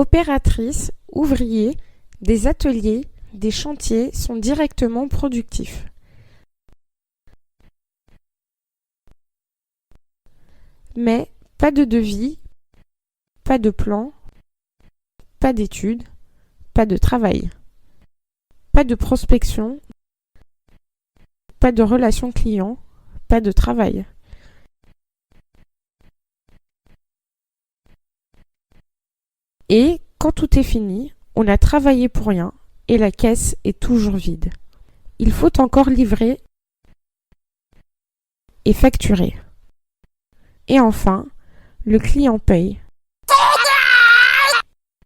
opératrices, ouvriers, des ateliers, des chantiers sont directement productifs. Mais pas de devis, pas de plan, pas d'études, pas de travail, pas de prospection, pas de relation client, pas de travail. Et quand tout est fini, on a travaillé pour rien et la caisse est toujours vide. Il faut encore livrer et facturer. Et enfin, le client paye.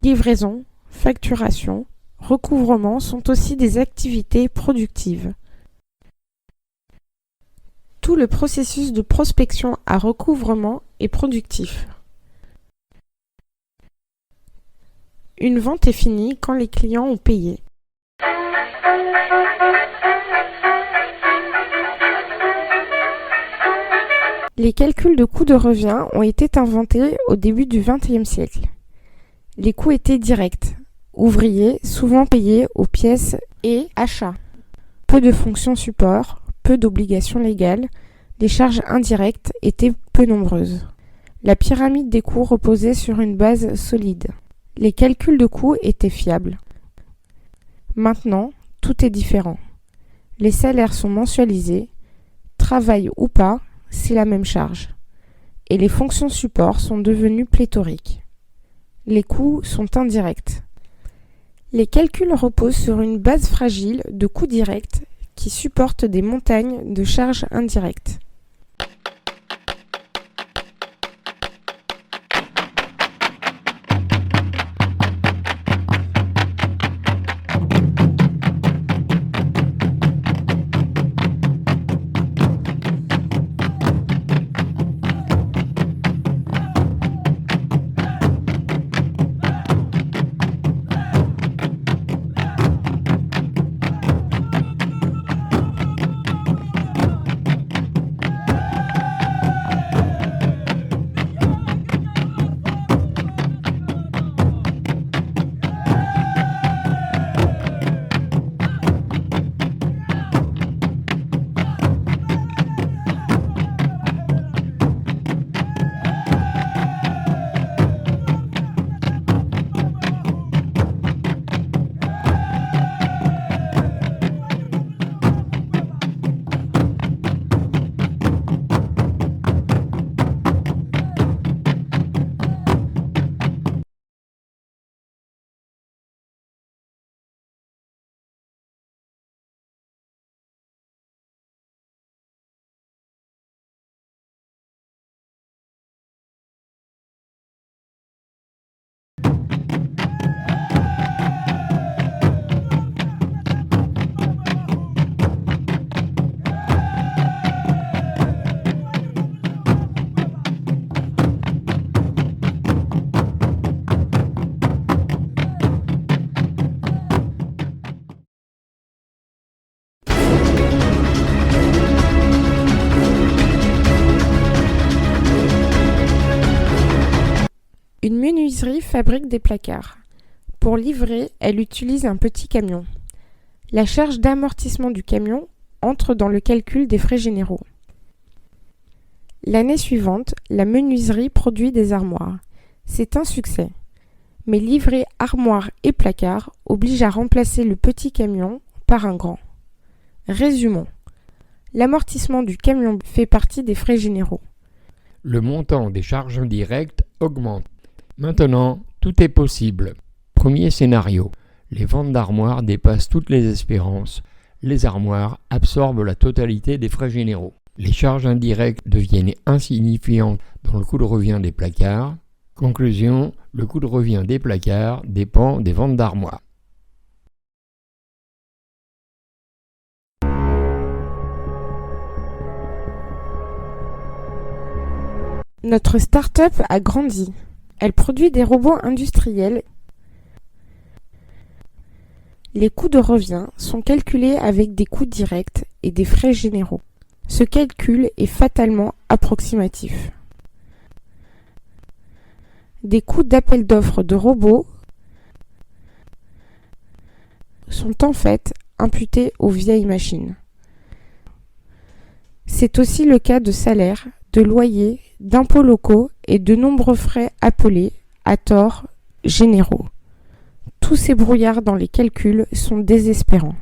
Livraison, facturation, recouvrement sont aussi des activités productives. Tout le processus de prospection à recouvrement est productif. Une vente est finie quand les clients ont payé. Les calculs de coûts de revient ont été inventés au début du XXe siècle. Les coûts étaient directs, ouvriers souvent payés aux pièces et achats. Peu de fonctions support, peu d'obligations légales, les charges indirectes étaient peu nombreuses. La pyramide des coûts reposait sur une base solide. Les calculs de coûts étaient fiables. Maintenant, tout est différent. Les salaires sont mensualisés, travail ou pas, c'est la même charge. Et les fonctions support sont devenues pléthoriques. Les coûts sont indirects. Les calculs reposent sur une base fragile de coûts directs qui supportent des montagnes de charges indirectes. Une menuiserie fabrique des placards. Pour livrer, elle utilise un petit camion. La charge d'amortissement du camion entre dans le calcul des frais généraux. L'année suivante, la menuiserie produit des armoires. C'est un succès. Mais livrer armoires et placards oblige à remplacer le petit camion par un grand. Résumons. L'amortissement du camion fait partie des frais généraux. Le montant des charges indirectes augmente. Maintenant, tout est possible. Premier scénario. Les ventes d'armoires dépassent toutes les espérances. Les armoires absorbent la totalité des frais généraux. Les charges indirectes deviennent insignifiantes dans le coût de revient des placards. Conclusion, le coût de revient des placards dépend des ventes d'armoires. Notre start-up a grandi. Elle produit des robots industriels. Les coûts de revient sont calculés avec des coûts directs et des frais généraux. Ce calcul est fatalement approximatif. Des coûts d'appel d'offres de robots sont en fait imputés aux vieilles machines. C'est aussi le cas de salaires, de loyers, d'impôts locaux et de nombreux frais appelés, à tort, généraux. Tous ces brouillards dans les calculs sont désespérants.